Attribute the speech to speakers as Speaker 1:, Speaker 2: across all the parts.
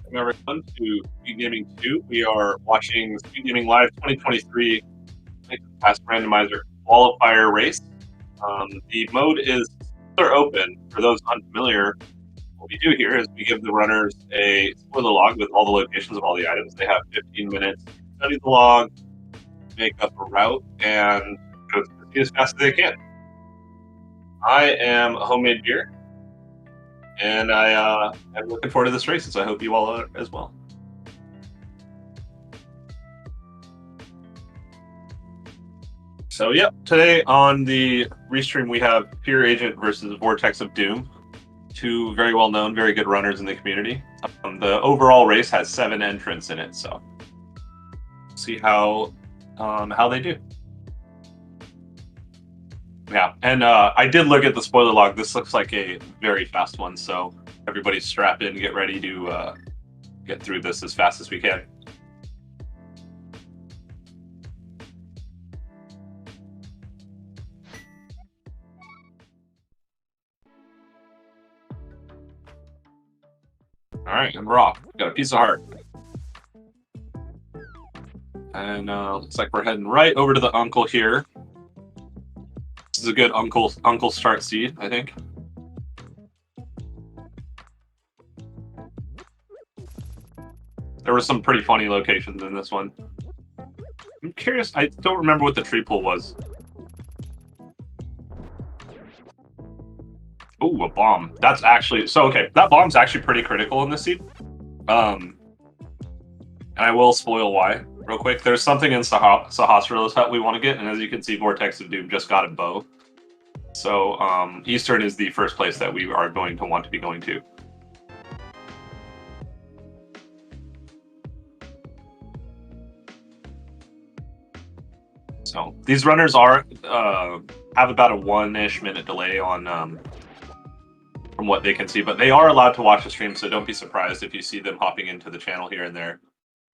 Speaker 1: Welcome everyone to Speedgaming 2. We are watching Speedgaming Live 2023 Past Randomizer Qualifier race. The mode is still open. For those unfamiliar, what we do here is we give the runners a spoiler log with all the locations of all the items. They have 15 minutes to study the log, make up a route, and go to the sea as fast as they can. I am a homemade beer. And I'm looking forward to this race, so I hope you all are as well. So, yep, today on the restream we have Pure Agent versus Vortex of Doom. Two very well-known, very good runners in the community. The overall race has 7 entrants in it, so see how they do. Yeah, and I did look at the spoiler log. This looks like a very fast one, so everybody strap in, get ready to get through this as fast as we can. All right, and we're off. Got a piece of heart. And looks like we're heading right over to the uncle here. This is a good uncle start seed, I think. There were some pretty funny locations in this one. I'm curious, I don't remember what the tree pool was. Ooh, a bomb. That's actually, so okay, that bomb's actually pretty critical in this seed. And I will spoil why real quick. There's something in Sahasrar's hut we want to get, and as you can see, Vortex of Doom just got a bow. So Eastern is the first place that we are going to want to be going to. So these runners are have about a 1-ish minute delay on from what they can see, but they are allowed to watch the stream, so don't be surprised if you see them hopping into the channel here and there,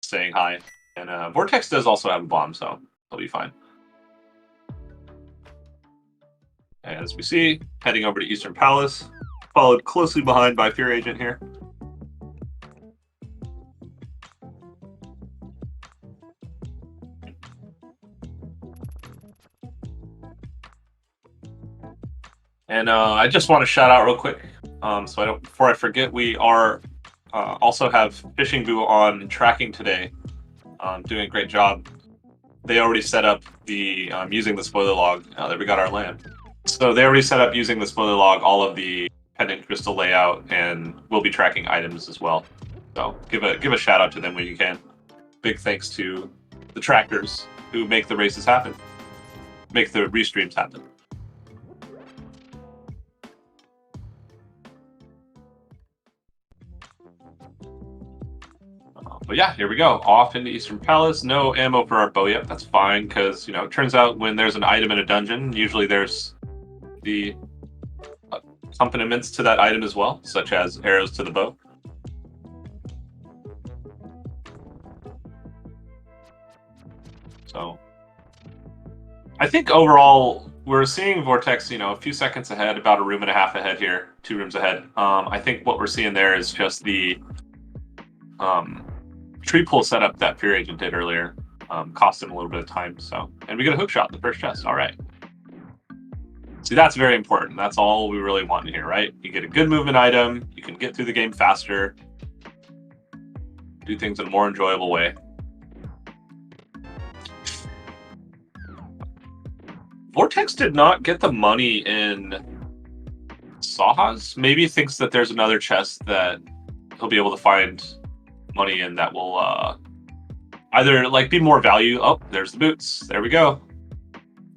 Speaker 1: saying hi. And Vortex does also have a bomb, so they'll be fine. As we see, heading over to Eastern Palace, followed closely behind by Fear Agent here. And I just want to shout out real quick, before I forget, we are also have Fishing Boo on tracking today, doing a great job. They already set up the using the spoiler log. There we got our land. So they already set up using the spoiler log all of the pendant crystal layout, and we'll be tracking items as well. So give a shout out to them when you can. Big thanks to the trackers who make the races happen, make the restreams happen. But yeah, here we go. Off into Eastern Palace. No ammo for our bow yet. That's fine, because you know, it turns out when there's an item in a dungeon, usually there's the accompaniments to that item as well, such as arrows to the bow. So I think overall we're seeing Vortex, you know, a few seconds ahead, about a room and a half ahead here, 2 rooms ahead. I think what we're seeing there is just the tree pull setup that Fear Agent did earlier. Cost him a little bit of time. So, and we get a hook shot in the first chest. All right. See, that's very important. That's all we really want in here, right? You get a good movement item. You can get through the game faster. Do things in a more enjoyable way. Vortex did not get the money in Sahas. Maybe he thinks that there's another chest that he'll be able to find money in that will either like be more value. Oh, there's the boots. There we go.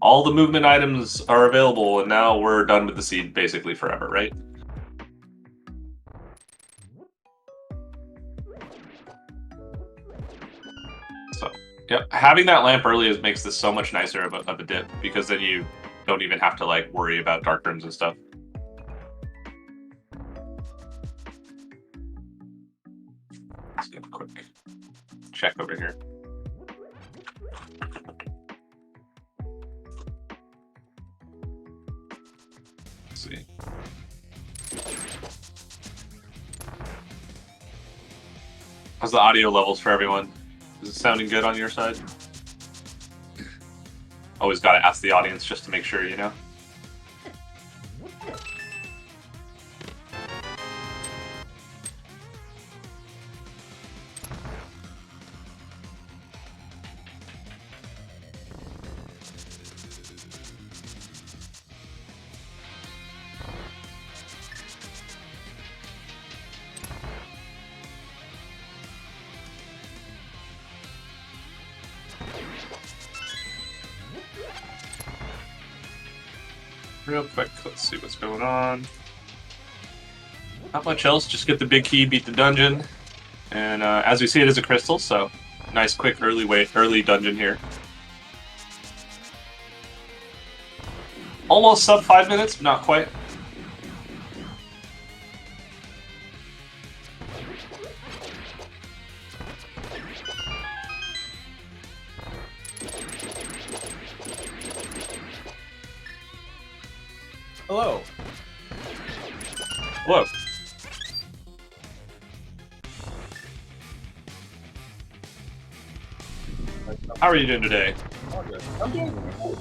Speaker 1: All the movement items are available, and now we're done with the seed basically forever, right? So, yep, having that lamp early makes this so much nicer of a dip, because then you don't even have to like worry about dark rooms and stuff. Let's get a quick check over here. Let's see. How's the audio levels for everyone? Is it sounding good on your side? Always got to ask the audience just to make sure, you know? Real quick, let's see what's going on. Not much else, just get the big key, beat the dungeon. And as we see, it is a crystal, so nice, quick, early dungeon here. Almost sub 5 minutes, but not quite.
Speaker 2: Hello.
Speaker 1: Hello. How are you doing today?
Speaker 2: I'm doing cool.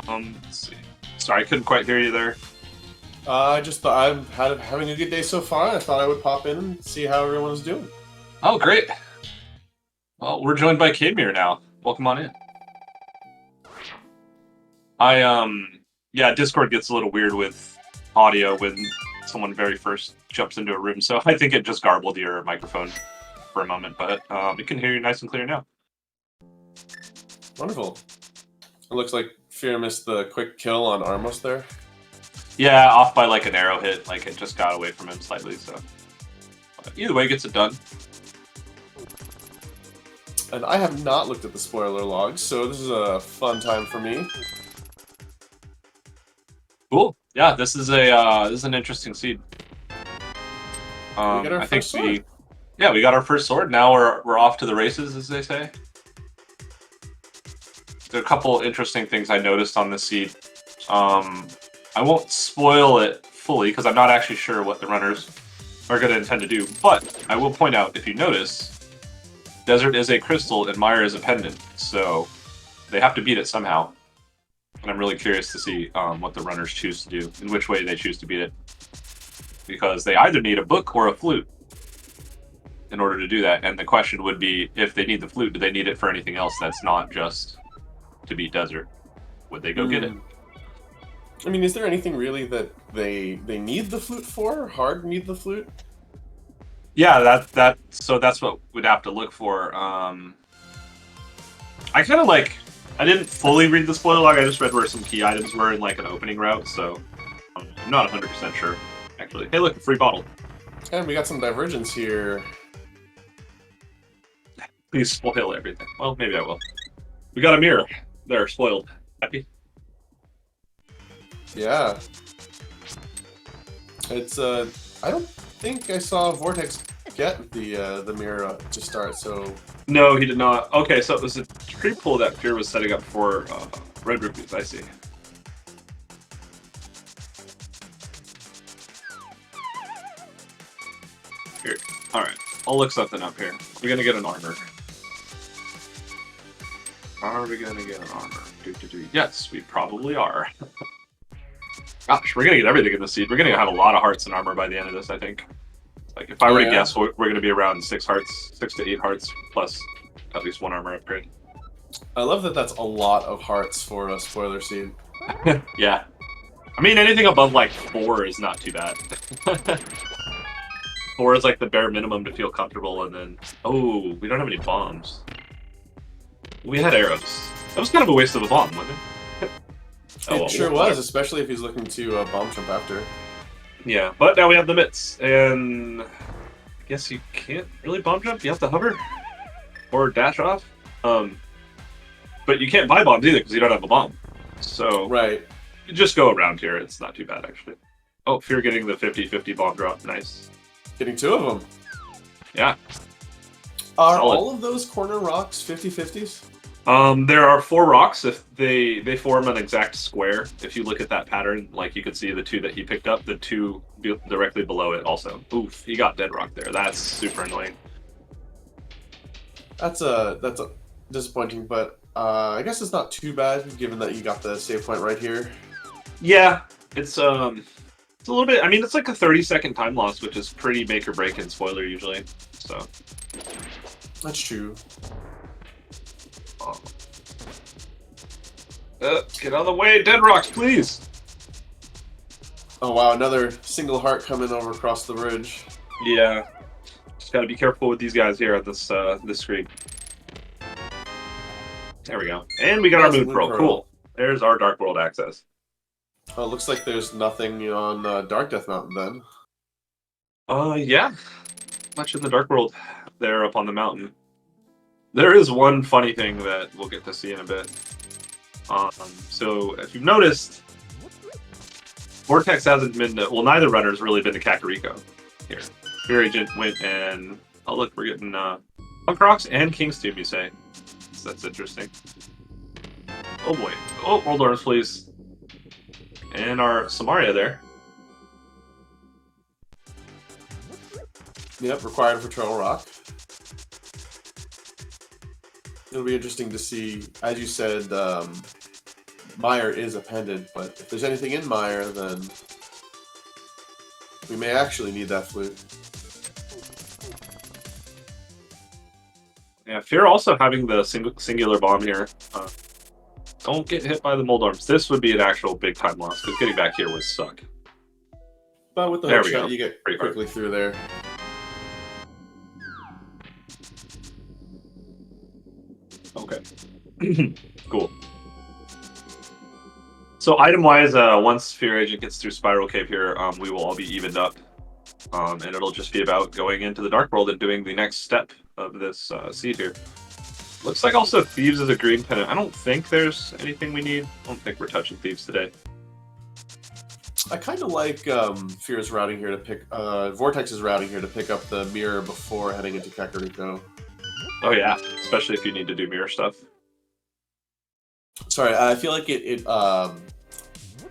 Speaker 1: Let's see. Sorry, I couldn't quite hear you there.
Speaker 2: I just thought I'm having a good day so far. I thought I would pop in and see how everyone was doing.
Speaker 1: Oh, great. Well, we're joined by Kmir now. Welcome on in. Yeah, Discord gets a little weird with audio when someone very first jumps into a room, so I think it just garbled your microphone for a moment, but we can hear you nice and clear now.
Speaker 2: Wonderful. It looks like Fear missed the quick kill on Armos there.
Speaker 1: Yeah, off by like an arrow hit, like it just got away from him slightly, so. But either way, gets it done.
Speaker 2: And I have not looked at the spoiler logs, so this is a fun time for me.
Speaker 1: Cool. Yeah, this is an interesting seed. I think we got our first sword. Now we're off to the races, as they say. There are a couple interesting things I noticed on this seed. I won't spoil it fully because I'm not actually sure what the runners are going to intend to do. But I will point out, if you notice, Desert is a crystal and Mire is a pendant, so they have to beat it somehow. And I'm really curious to see what the runners choose to do, in which way they choose to beat it. Because they either need a book or a flute in order to do that. And the question would be, if they need the flute, do they need it for anything else that's not just to beat Desert? Would they go get it?
Speaker 2: I mean, is there anything really that they need the flute for? Hard need the flute?
Speaker 1: Yeah, so that's what we'd have to look for. I kind of I didn't fully read the spoiler log, I just read where some key items were in like an opening route, so I'm not 100% sure, actually. Hey look, a free bottle.
Speaker 2: And we got some divergence here.
Speaker 1: Please spoil everything. Well, maybe I will. We got a mirror. There, spoiled. Happy?
Speaker 2: Yeah. It's, I don't think I saw Vortex get the mirror to start, so...
Speaker 1: No, he did not. Okay, so it was a tree pool that Fear was setting up for red rupees, I see. Here, alright. I'll look something up here. We're gonna get an armor. Are we gonna get an armor? Yes, we probably are. Gosh, we're gonna get everything in the seed. We're gonna have a lot of hearts and armor by the end of this, I think. Like, if I were to guess, we're gonna be around 6 to 8 hearts, plus at least 1 armor upgrade.
Speaker 2: I love that that's a lot of hearts for a spoiler seed.
Speaker 1: Yeah. I mean, anything above, like, 4 is not too bad. 4 is, like, the bare minimum to feel comfortable, and then... Oh, we don't have any bombs. We had arrows. That was kind of a waste of a bomb, wasn't it?
Speaker 2: It sure was, especially if he's looking to bomb jump after.
Speaker 1: Yeah, but now we have the mitts, and I guess you can't really bomb jump. You have to hover or dash off. But you can't buy bombs either because you don't have a bomb. So
Speaker 2: right,
Speaker 1: you just go around here. It's not too bad actually. Oh, Fear getting the 50-50 bomb drop. Nice.
Speaker 2: Getting 2 of them.
Speaker 1: Yeah.
Speaker 2: Are all of those corner rocks 50-50s?
Speaker 1: There are 4 rocks. If they form an exact square. If you look at that pattern, like you could see the 2 that he picked up, the 2 directly below it also. Oof, he got dead rock there. That's super annoying.
Speaker 2: That's a disappointing, but I guess it's not too bad given that you got the save point right here.
Speaker 1: Yeah, it's a little bit. I mean, it's like a 30-second time loss, which is pretty make or break in spoiler usually. So
Speaker 2: That's true.
Speaker 1: Get out of the way, dead rocks, please.
Speaker 2: Oh wow, another single heart coming over across the bridge.
Speaker 1: Yeah, just gotta be careful with these guys here at this this screen. There we go, and we got our Moon Pearl. Cool. There's our Dark World access.
Speaker 2: Oh, it looks like there's nothing on Dark Death Mountain then.
Speaker 1: Yeah, much in the Dark World there up on the mountain. There is one funny thing that we'll get to see in a bit. So if you've noticed, Vortex hasn't been to, well, neither runner's really been to Kakariko here. Fear Agent went and, oh look, we're getting Punk Rocks and King's Tomb, you say. So that's interesting. Oh boy. Oh, World Arms, please. And our Samaria there.
Speaker 2: Yep, required for Trail Rock. It'll be interesting to see, as you said, Mire is a pendant, but if there's anything in Mire, then we may actually need that flute.
Speaker 1: Yeah, Fear also having the singular bomb here. Don't get hit by the mold arms. This would be an actual big time loss, because getting back here would suck.
Speaker 2: But with the hook shot, you get
Speaker 1: pretty
Speaker 2: quickly through there.
Speaker 1: Okay. Cool. So item-wise, once Fear Agent gets through Spiral Cave here, we will all be evened up. And it'll just be about going into the Dark World and doing the next step of this seed here. Looks like also Thieves is a green pennant. I don't think there's anything we need. I don't think we're touching Thieves today.
Speaker 2: I kind of like Fear's routing here to pick, Vortex's routing here to pick up the mirror before heading into Kakariko.
Speaker 1: Oh yeah, especially if you need to do mirror stuff.
Speaker 2: Sorry, I feel like it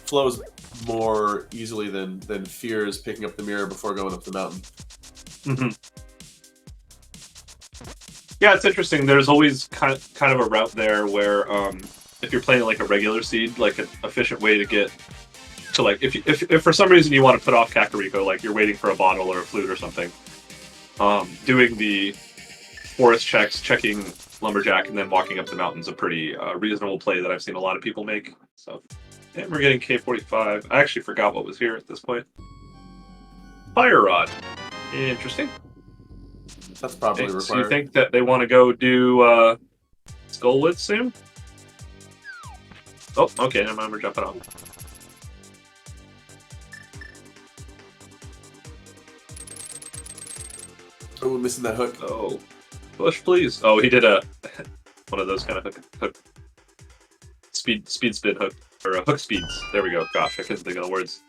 Speaker 2: flows more easily than Fear's picking up the mirror before going up the mountain.
Speaker 1: Mm-hmm. Yeah, it's interesting. There's always kind of a route there where if you're playing like a regular seed, like an efficient way to get to like if for some reason you want to put off Kakariko, like you're waiting for a bottle or a flute or something, doing the forest checks, checking Lumberjack, and then walking up the mountain's a pretty reasonable play that I've seen a lot of people make. So, and we're getting K45. I actually forgot what was here at this point. Fire Rod. Interesting.
Speaker 2: That's probably required.
Speaker 1: So you think that they want to go do Skullwood soon? Oh, okay, never mind, we're jumping off.
Speaker 2: Oh, we're missing that hook.
Speaker 1: Oh, push, please. Oh, he did a one of those kind of hook speed spin hook, or hook speeds. There we go. Gosh, I couldn't think of the words.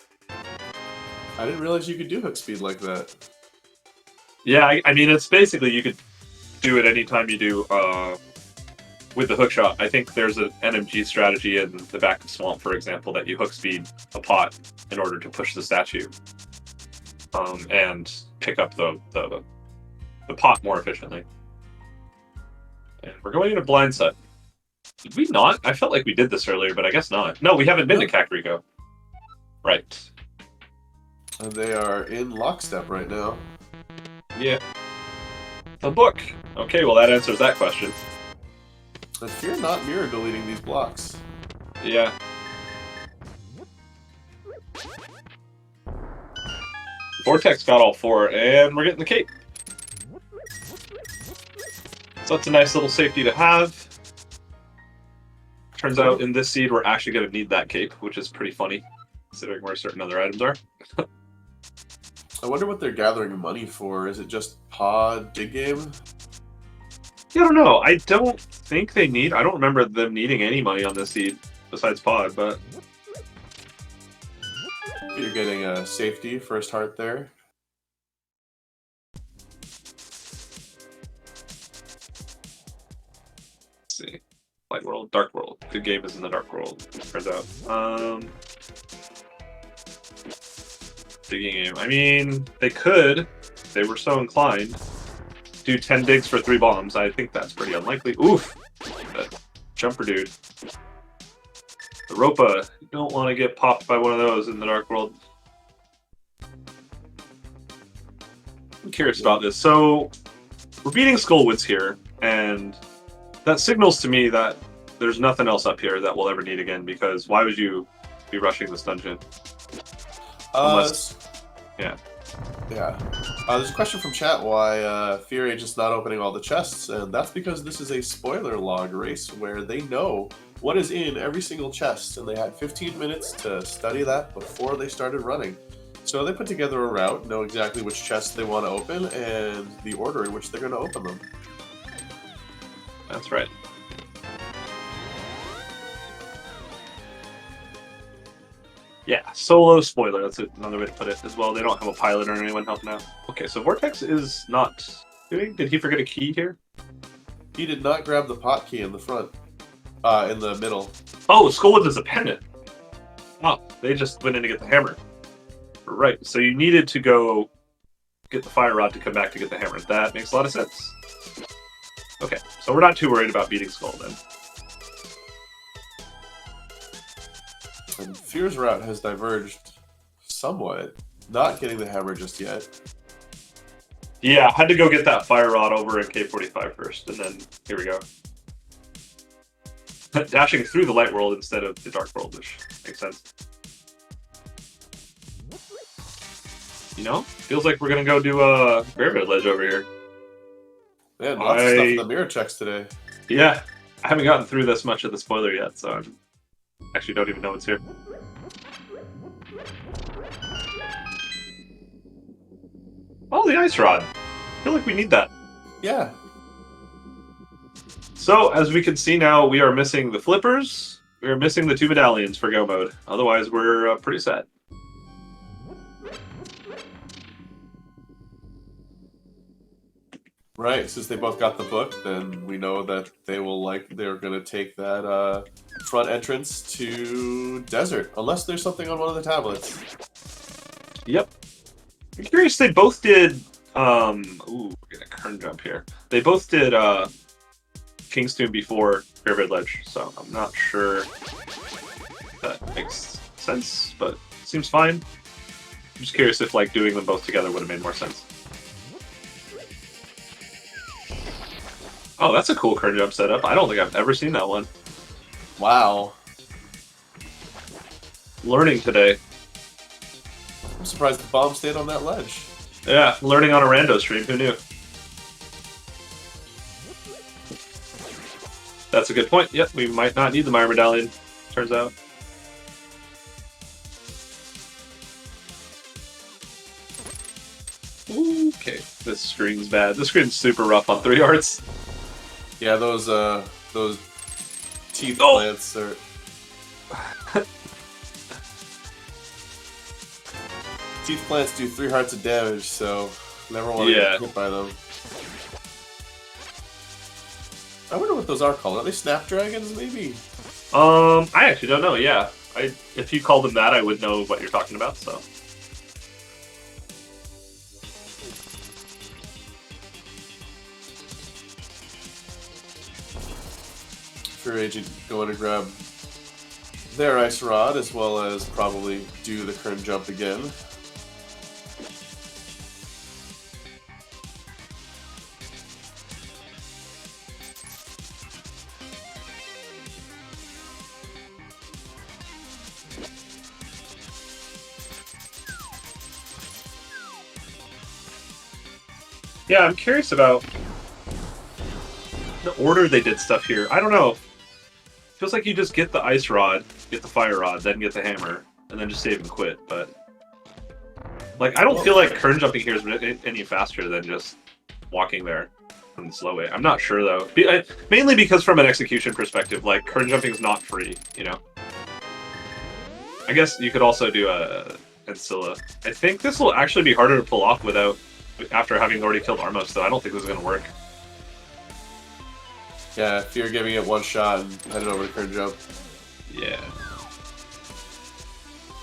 Speaker 2: I didn't realize you could do hook speed like that.
Speaker 1: Yeah, I mean, it's basically you could do it anytime you do with the hook shot. I think there's an NMG strategy in the back of Swamp, for example, that you hook speed a pot in order to push the statue and pick up the pot more efficiently. And we're going into blind set. Did we not? I felt like we did this earlier, but I guess not. No, we haven't been to Kakariko. Right.
Speaker 2: And they are in lockstep right now.
Speaker 1: Yeah. The book. Okay, well that answers that question.
Speaker 2: And Fear not mirror deleting these blocks.
Speaker 1: Yeah. Vortex got all 4, and we're getting the cape. So that's a nice little safety to have. Turns out in this seed we're actually going to need that cape, which is pretty funny, considering where certain other items are.
Speaker 2: I wonder what they're gathering money for. Is it just pod dig game?
Speaker 1: Yeah, I don't know. I don't think they need... I don't remember them needing any money on this seed besides pod, but...
Speaker 2: You're getting a safety first heart there.
Speaker 1: Let's see. light world, dark world. Good game is in the dark world. Turns out. Digging game. I mean, they could. They were so inclined. Do 10 digs for 3 bombs. I think that's pretty unlikely. Oof! That jumper dude. The Ropa. You don't want to get popped by one of those in the dark world. I'm curious about this. So, we're beating Skullwoods here, and that signals to me that there's nothing else up here that we'll ever need again, because why would you be rushing this dungeon? Unless, yeah.
Speaker 2: Yeah. There's a question from chat why Fear Agent's not opening all the chests, and that's because this is a spoiler log race where they know what is in every single chest, and they had 15 minutes to study that before they started running. So they put together a route, know exactly which chests they want to open, and the order in which they're going to open them.
Speaker 1: That's right. Yeah, solo spoiler, that's another way to put it as well. They don't have a pilot or anyone helping out. Okay, so Vortex is not doing... Did he forget a key here?
Speaker 2: He did not grab the pot key in the front. In the middle.
Speaker 1: Oh, Skullwoods is a pendant. Oh, they just went in to get the hammer. Right, so you needed to go get the fire rod to come back to get the hammer. That makes a lot of sense. Okay, so we're not too worried about beating Skull then.
Speaker 2: And Fear's route has diverged somewhat. Not getting the hammer just yet.
Speaker 1: Yeah, I had to go get that fire rod over at K45 first, and then here we go. Dashing through the light world instead of the dark world, which makes sense. You know, feels like we're gonna go do a Bearwood Ledge over here.
Speaker 2: Man, lots of stuff in the mirror checks today.
Speaker 1: Yeah, I haven't gotten through this much of the spoiler yet, so I actually don't even know what's here. Oh, the ice rod. I feel like we need that.
Speaker 2: Yeah.
Speaker 1: So, as we can see now, we are missing the flippers. We are missing the 2 medallions for go mode. Otherwise, we're pretty sad.
Speaker 2: Right, since they both got the book, then we know that they're going to take that front entrance to Desert, unless there's something on one of the tablets.
Speaker 1: Yep. I'm curious, they both did, ooh, we're gonna Kern jump here. They both did, King's Tomb before Bearwood Ledge, so I'm not sure if that makes sense, but seems fine. I'm just curious if, like, doing them both together would have made more sense. Oh, that's a cool Kern jump setup. I don't think I've ever seen that one.
Speaker 2: Wow.
Speaker 1: Learning today.
Speaker 2: I'm surprised the bomb stayed on that ledge.
Speaker 1: Yeah, learning on a rando stream. Who knew? That's a good point. Yep, we might not need the Mire Medallion, turns out. Okay, this screen's bad. This screen's super rough on 3 yards.
Speaker 2: Yeah, those teeth plants are... Teeth plants do 3 hearts of damage, so never want to get hit by them. I wonder what those are called. Are they snapdragons, maybe?
Speaker 1: I actually don't know, yeah. If you called them that, I would know what you're talking about, so...
Speaker 2: Fear Agent going to grab their ice rod, as well as probably do the Kern jump again.
Speaker 1: Yeah, I'm curious about the order they did stuff here. I don't know. Feels like you just get the ice rod, get the fire rod, then get the hammer, and then just save and quit. But like, I don't feel like Kern jumping here is any faster than just walking there from the slow way. I'm not sure though. Mainly because from an execution perspective, like Kern jumping is not free. You know. I guess you could also do a Ancilla. I think this will actually be harder to pull off without after having already killed Armos. Though I don't think this is going to work.
Speaker 2: Yeah, Fear giving it one shot and headed over to current jump.
Speaker 1: Yeah.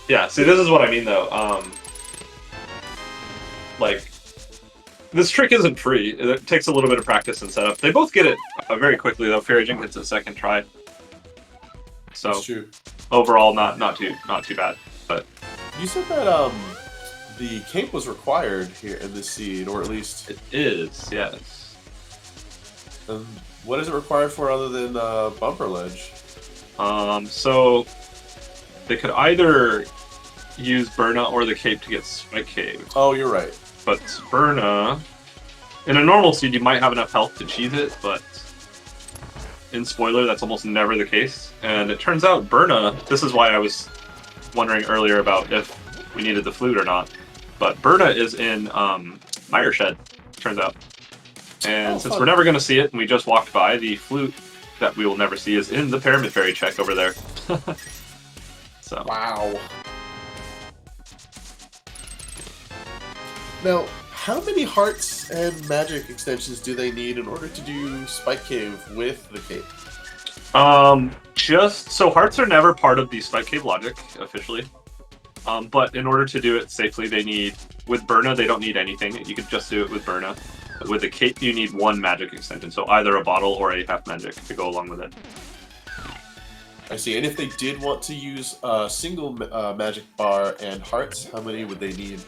Speaker 1: Yeah, see, this is what I mean, though. Like, this trick isn't free. It takes a little bit of practice and setup. They both get it very quickly, though. Fairy Jing gets a second try. So,
Speaker 2: That's true.
Speaker 1: Overall, not too bad. But
Speaker 2: you said that the cape was required here in this seed, or at least
Speaker 1: it is. Yes.
Speaker 2: What is it required for other than bumper ledge?
Speaker 1: So they could either use Burna or the cape to get Spike Cave.
Speaker 2: Oh, you're right.
Speaker 1: But Burna, in a normal seed, you might have enough health to cheese it, but in Spoiler, that's almost never the case. And it turns out Burna, this is why I was wondering earlier about if we needed the flute or not, but Burna is in Mire Shed, turns out. And since we're never going to see it, and we just walked by, the flute that we will never see is in the Pyramid Fairy check over there. So.
Speaker 2: Wow. Now, how many hearts and magic extensions do they need in order to do Spike Cave with the cape?
Speaker 1: Just so hearts are never part of the Spike Cave logic officially. But in order to do it safely, they need, with Burna, they don't need anything. You could just do it with Burna. With the cape, you need one magic extension, so either a bottle or a half magic to go along with it.
Speaker 2: I see. And if they did want to use a single magic bar and hearts, how many would they need?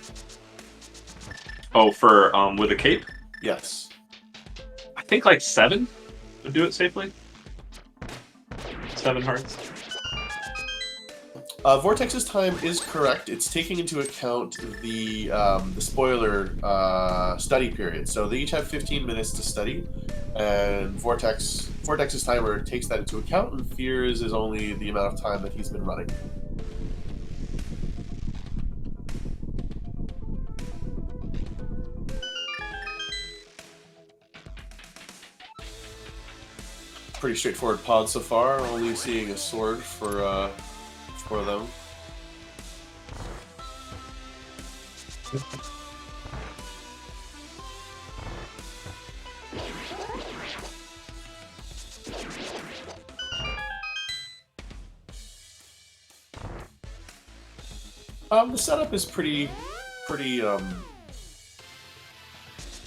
Speaker 1: Oh, for with a cape?
Speaker 2: Yes.
Speaker 1: I think like 7 would do it safely. 7 hearts.
Speaker 2: Vortex's time is correct. It's taking into account the spoiler study period. So they each have 15 minutes to study, and Vortex's timer takes that into account, and Fear's is only the amount of time that he's been running. Pretty straightforward pod so far. Only seeing a sword for them. The setup is pretty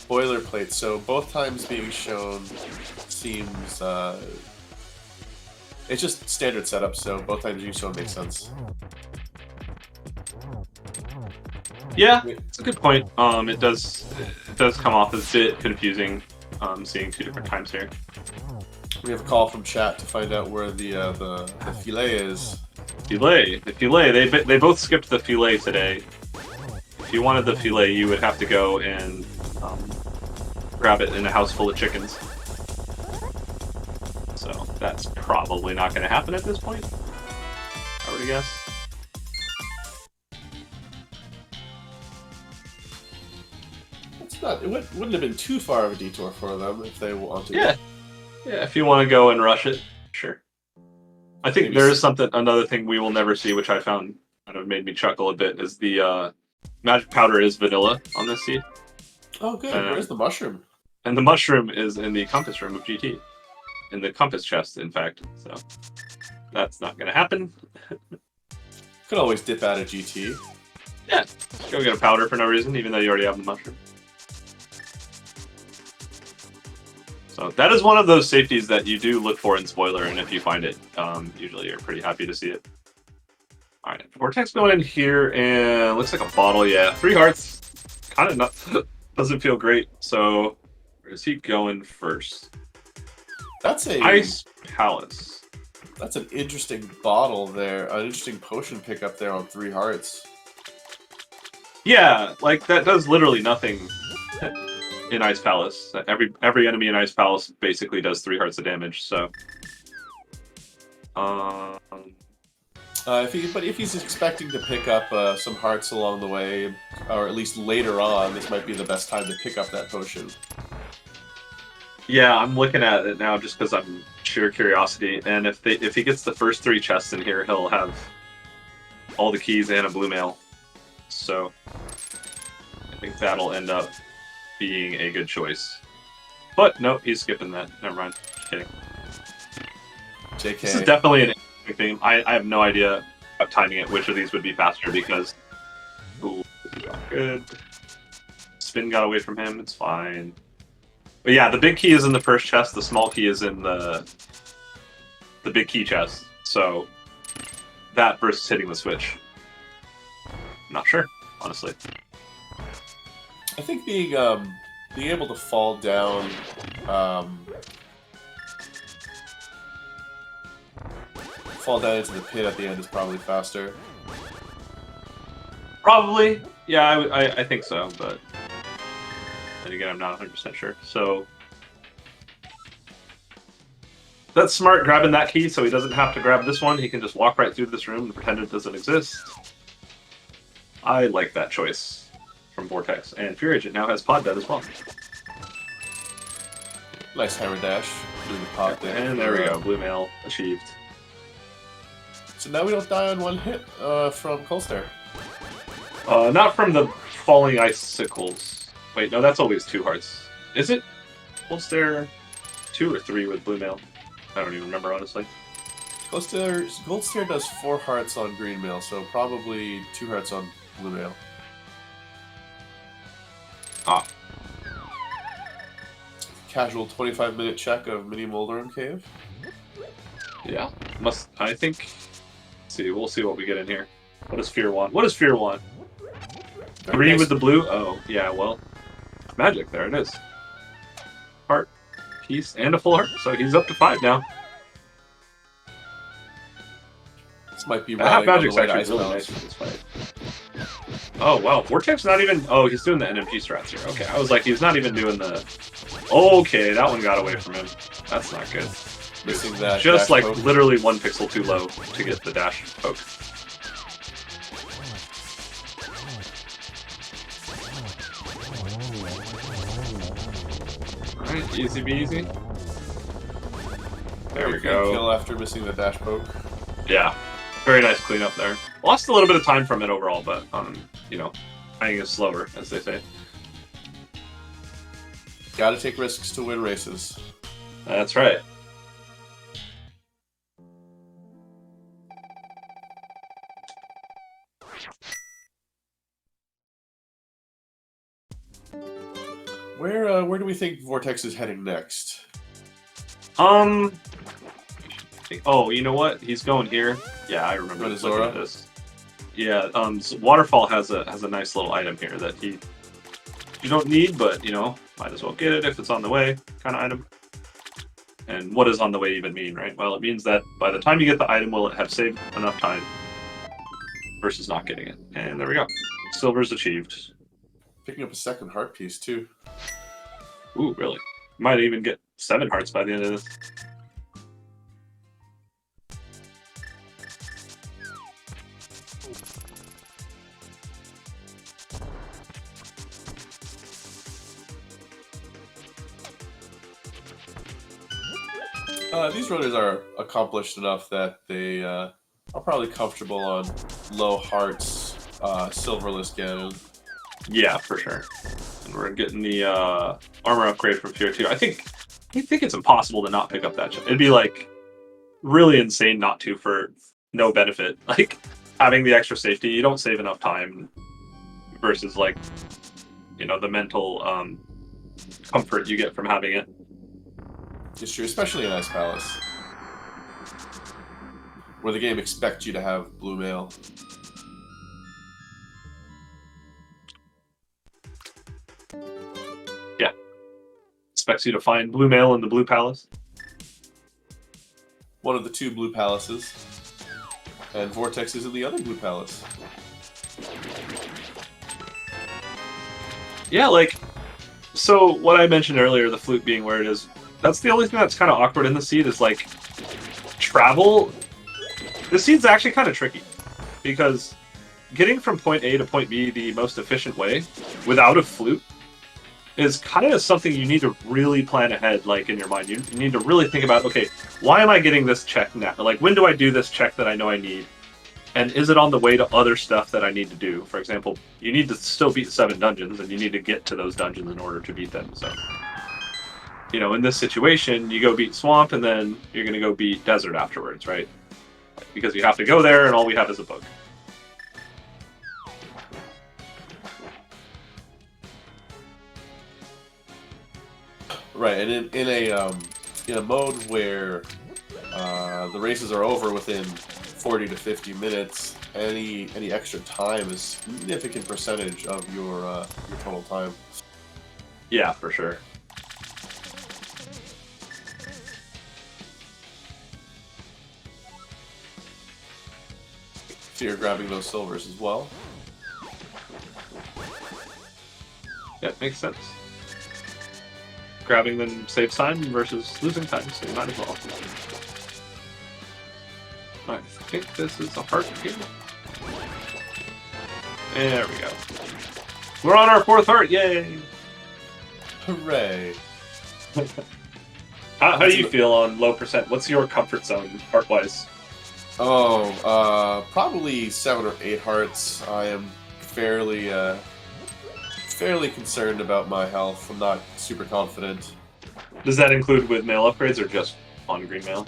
Speaker 2: boilerplate. So both times being shown seems it's just standard setup. So both times being shown makes sense.
Speaker 1: Yeah, it's a good point. It does come off as a bit confusing, seeing 2 different times here.
Speaker 2: We have a call from chat to find out where the filet is.
Speaker 1: Filet, the filet. They both skipped the filet today. If you wanted the filet, you would have to go and grab it in a house full of chickens. So that's probably not going to happen at this point, I would guess.
Speaker 2: It wouldn't have been too far of a detour for them if they wanted.
Speaker 1: Yeah, yeah. If you want to go and rush it, sure. I think there is another thing we will never see, which I found kind of made me chuckle a bit, is the magic powder is vanilla on this seed.
Speaker 2: Oh, good. Where's the mushroom?
Speaker 1: And the mushroom is in the compass room of GT, in the compass chest, in fact. So that's not going to happen.
Speaker 2: Could always dip out of GT.
Speaker 1: Yeah, just go get a powder for no reason, even though you already have the mushroom. So that is one of those safeties that you do look for in Spoiler, and if you find it, usually you're pretty happy to see it. All right, Vortex going in here, and looks like a bottle. Yeah, 3 hearts. Kind of not doesn't feel great. So where is he going first?
Speaker 2: That's a
Speaker 1: Ice Palace.
Speaker 2: That's an interesting bottle there. An interesting potion pickup there on 3 hearts.
Speaker 1: Yeah, like that does literally nothing in Ice Palace. Every enemy in Ice Palace basically does 3 hearts of damage. So,
Speaker 2: if he's expecting to pick up some hearts along the way, or at least later on, this might be the best time to pick up that potion.
Speaker 1: Yeah, I'm looking at it now just because I'm sheer curiosity. And if he gets the first 3 chests in here, he'll have all the keys and a blue mail. So I think that'll end up being a good choice. But no, he's skipping that. Never mind. Just kidding.
Speaker 2: JK.
Speaker 1: This is definitely an interesting thing. I have no idea about timing it, which of these would be faster, because... Ooh, good. Spin got away from him, it's fine. But yeah, the big key is in the first chest, the small key is in the big key chest. So, that versus hitting the switch. Not sure, honestly.
Speaker 2: I think being able to fall down, into the pit at the end is probably faster.
Speaker 1: Probably, yeah, I think so, but then again, I'm not 100% sure. So that's smart, grabbing that key, so he doesn't have to grab this one. He can just walk right through this room and pretend it doesn't exist. I like that choice from Vortex, and Fury Agent now has pod dead as well.
Speaker 2: Nice hammer dash through the pod there.
Speaker 1: And there we go, blue mail achieved.
Speaker 2: So now we don't die on one hit from Colster.
Speaker 1: Not from the falling icicles. Wait, no, that's always 2 hearts. Is it? Was there 2 or 3 with blue mail? I don't even remember, honestly.
Speaker 2: Gold Stare does 4 hearts on green mail, so probably 2 hearts on blue mail.
Speaker 1: Ah.
Speaker 2: Casual 25-minute check of Mini Molderum Cave.
Speaker 1: Yeah, I think... Let's see, we'll see what we get in here. What does Fear want? What does Fear want? 3
Speaker 2: nice.
Speaker 1: with the blue? Oh, yeah, well... Magic, there it is. Heart, piece, and a full heart, so he's up to 5 now.
Speaker 2: This might be
Speaker 1: That magic's
Speaker 2: actually
Speaker 1: actually really nice for this fight. Oh, wow. Vortex not even... Oh, he's doing the NMG strats here. Okay, I was like, he's not even doing the... Okay, that one got away from him. That's not good.
Speaker 2: Missing that
Speaker 1: just like
Speaker 2: poke.
Speaker 1: literally 1 pixel too low to get the dash poke. Alright, easy peasy. There we go.
Speaker 2: Kill after missing the dash poke.
Speaker 1: Yeah, very nice cleanup there. Lost a little bit of time from it overall, but you know, playing is slower, as they say.
Speaker 2: Gotta take risks to win races.
Speaker 1: That's right.
Speaker 2: Where do we think Vortex is heading next?
Speaker 1: Oh, you know what? He's going here. Yeah, I remember looking at this. Yeah, so Waterfall has a nice little item here that you don't need, but you know, might as well get it if it's on the way, kind of item. And what does on the way even mean, right? Well, it means that by the time you get the item, will it have saved enough time versus not getting it? And there we go. Silver's achieved.
Speaker 2: Picking up a second heart piece too.
Speaker 1: Ooh, really? Might even get 7 hearts by the end of this.
Speaker 2: These runners are accomplished enough that they are probably comfortable on low hearts, silverless Ganon.
Speaker 1: Yeah, for sure. And we're getting the armor upgrade from Fear 2. I think it's impossible to not pick up that chip. It'd be like really insane not to for no benefit. Like having the extra safety, you don't save enough time versus like, you know, the mental comfort you get from having it.
Speaker 2: It's true, especially in Ice Palace, where the game expects you to have blue mail.
Speaker 1: Yeah. Expects you to find blue mail in the Blue Palace.
Speaker 2: One of the 2 blue palaces. And Vortex is in the other blue palace.
Speaker 1: Yeah, like, so what I mentioned earlier, the flute being where it is, that's the only thing that's kind of awkward in the seed is like travel. The seed's actually kind of tricky because getting from point A to point B the most efficient way without a flute is kind of something you need to really plan ahead, like in your mind. You need to really think about, okay, why am I getting this check now? Like, when do I do this check that I know I need? And is it on the way to other stuff that I need to do? For example, you need to still beat 7 dungeons, and you need to get to those dungeons in order to beat them. So, you know, in this situation, you go beat Swamp, and then you're going to go beat Desert afterwards, right? Because you have to go there, and all we have is a book.
Speaker 2: Right, and in a mode where the races are over within 40 to 50 minutes, any extra time is a significant percentage of your total time.
Speaker 1: Yeah, for sure.
Speaker 2: So you're grabbing those silvers as well.
Speaker 1: Yeah, makes sense. Grabbing them saves time versus losing time, so you might as well. I think this is a heart here. There we go. We're on our 4th heart, yay!
Speaker 2: Hooray!
Speaker 1: How do you feel on low percent? What's your comfort zone, heart-wise?
Speaker 2: Oh, probably 7 or 8 hearts. I am fairly concerned about my health. I'm not super confident.
Speaker 1: Does that include with mail upgrades or just on green mail?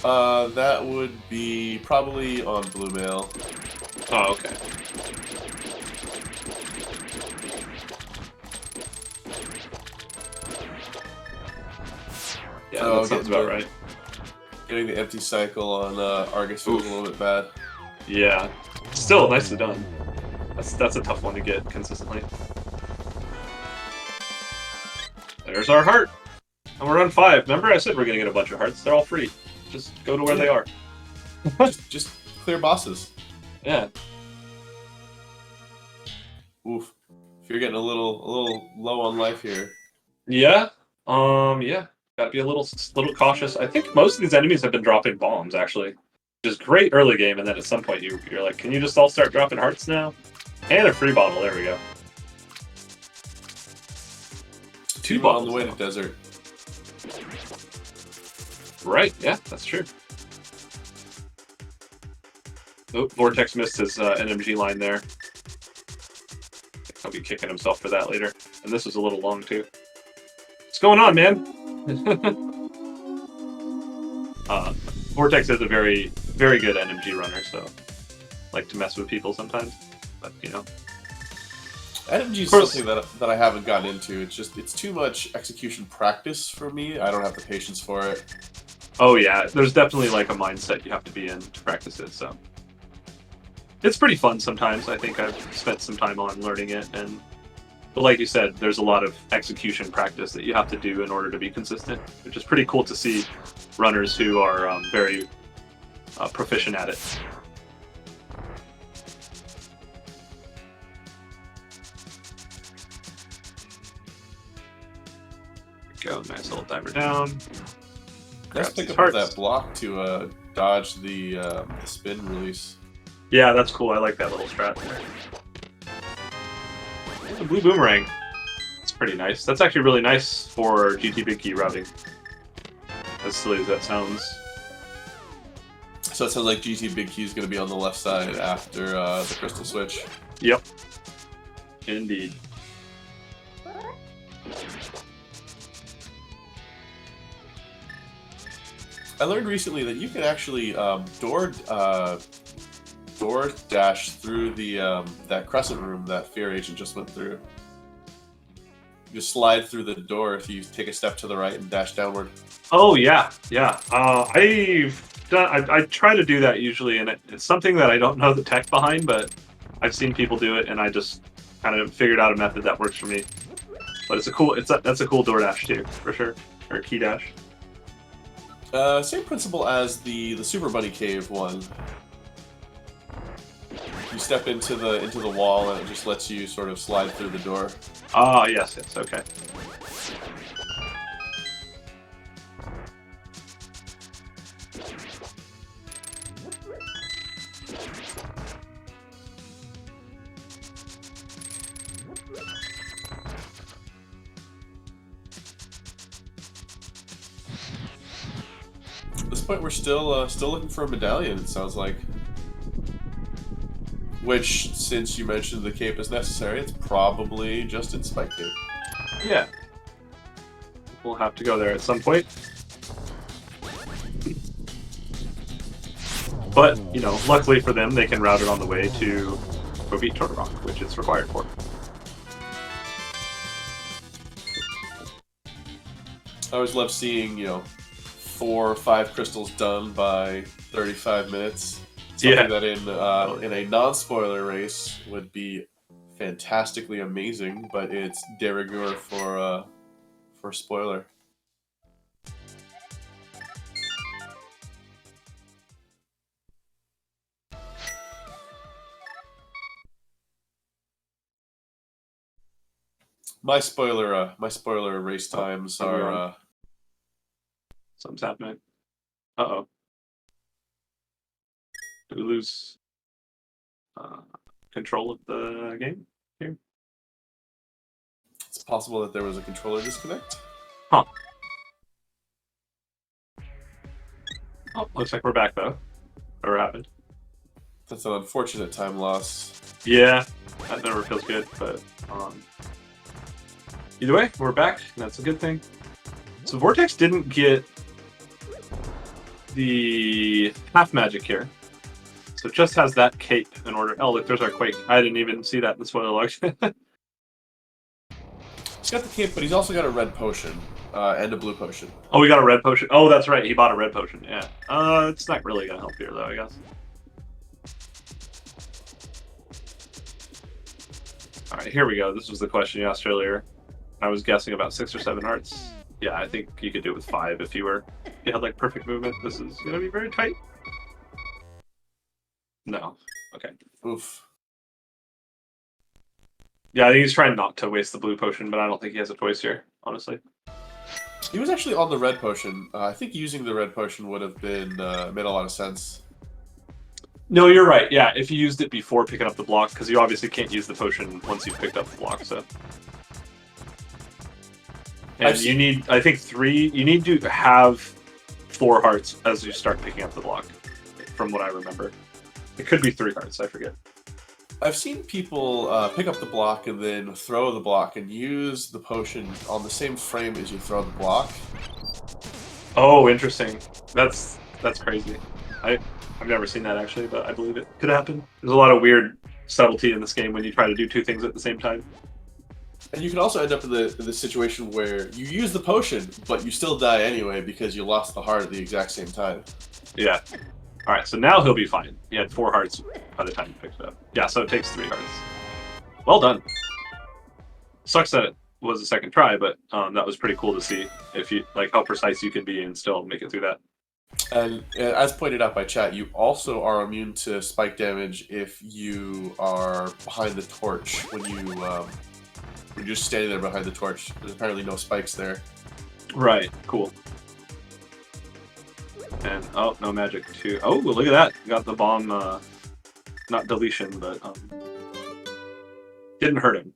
Speaker 2: That would be probably on blue mail.
Speaker 1: Oh, okay. Yeah, that sounds about right.
Speaker 2: Getting the empty cycle on Argus feels a little bit bad.
Speaker 1: Yeah. Still, nicely done. That's a tough one to get consistently. There's our heart. And we're on 5. Remember I said we're going to get a bunch of hearts? They're all free. Just go to where they are.
Speaker 2: just clear bosses.
Speaker 1: Yeah.
Speaker 2: Oof. If you're getting a little low on life here.
Speaker 1: Yeah. Yeah. Gotta be a little cautious. I think most of these enemies have been dropping bombs, actually. Which is great early game, and then at some point you're like, can you just all start dropping hearts now? And a free bottle, there we go. 2 bottles
Speaker 2: on the way to desert.
Speaker 1: Right, yeah, that's true. Oh, Vortex missed his NMG line there. I'll be kicking himself for that later. And this was a little long, too. What's going on, man? Vortex is a very, very good NMG runner, so like to mess with people sometimes. But, you know.
Speaker 2: NMG is something that I haven't gotten into. It's too much execution practice for me. I don't have the patience for it.
Speaker 1: Oh yeah, there's definitely like a mindset you have to be in to practice it, so. It's pretty fun sometimes. I think I've spent some time on learning it, but like you said, there's a lot of execution practice that you have to do in order to be consistent, which is pretty cool to see runners who are very proficient at it. Go, nice little diver down.
Speaker 2: Let's pick up that block to dodge the spin release.
Speaker 1: Yeah, that's cool. I like that little strat there. The blue boomerang. That's pretty nice. That's actually really nice for GT Big Key routing. As silly as that sounds.
Speaker 2: So it sounds like GT Big Key is going to be on the left side after the crystal switch.
Speaker 1: Yep. Indeed.
Speaker 2: I learned recently that you can actually door dash through the that crescent room that Fear Agent just went through. You just slide through the door if you take a step to the right and dash downward.
Speaker 1: Oh yeah, yeah. I try to do that usually, and it's something that I don't know the tech behind, but I've seen people do it, and I just kind of figured out a method that works for me. But that's a cool door dash too, for sure, or key dash.
Speaker 2: Same principle as the Super Bunny Cave one. You step into the wall and it just lets you sort of slide through the door.
Speaker 1: Ah, yes, okay.
Speaker 2: At this point, we're still looking for a medallion. It sounds like. Which, since you mentioned the cape is necessary, it's probably just in Spike Cape.
Speaker 1: Yeah. we'll have to go there at some point. But, you know, luckily for them, they can route it on the way to go beat Turtle Rock, which it's required for.
Speaker 2: I always love seeing, you know, 4 or 5 crystals done by 35 minutes. Something that in a non-spoiler race would be fantastically amazing, but it's de rigueur for spoiler. My spoiler race times are
Speaker 1: something's happening. Uh-oh. Do we lose control of the game here?
Speaker 2: It's possible that there was a controller disconnect.
Speaker 1: Huh. Oh, looks like we're back though. Whatever happened.
Speaker 2: That's an unfortunate time loss.
Speaker 1: Yeah, that never feels good, but either way, we're back, and that's a good thing. So Vortex didn't get the half magic here. So it just has that cape in order. Oh, look, there's our Quake. I didn't even see that in the spoiler log.
Speaker 2: He's got the cape, but he's also got a red potion and a blue potion.
Speaker 1: Oh, we got a red potion. Oh, that's right. He bought a red potion. Yeah. It's not really going to help here, though, I guess. All right, here we go. This was the question you asked earlier. I was guessing about 6 or 7 hearts. Yeah, I think you could do it with 5 if you had like perfect movement. This is going to be very tight. No. Okay.
Speaker 2: Oof.
Speaker 1: Yeah, I think he's trying not to waste the blue potion, but I don't think he has a choice here, honestly.
Speaker 2: He was actually on the red potion. I think using the red potion would have been made a lot of sense.
Speaker 1: No, you're right. Yeah, if you used it before picking up the block, because you obviously can't use the potion once you've picked up the block, so. And you need, I think, 3. You need to have 4 hearts as you start picking up the block, from what I remember. It could be 3 hearts, I forget.
Speaker 2: I've seen people pick up the block and then throw the block and use the potion on the same frame as you throw the block.
Speaker 1: Oh, interesting. That's crazy. I've never seen that actually, but I believe it could happen. There's a lot of weird subtlety in this game when you try to do 2 things at the same time.
Speaker 2: And you can also end up in the situation where you use the potion, but you still die anyway because you lost the heart at the exact same time.
Speaker 1: Yeah. All right, so now he'll be fine. He had 4 hearts by the time he picked it up. Yeah, so it takes 3 hearts. Well done. Sucks that it was a second try, but that was pretty cool to see if you like how precise you can be and still make it through that.
Speaker 2: And as pointed out by chat, you also are immune to spike damage if you are behind the torch when you're just standing there behind the torch. There's apparently no spikes there.
Speaker 1: Right. Cool. And oh, no magic too. Oh, well, look at that! Got the bomb. Not deletion, but didn't hurt him.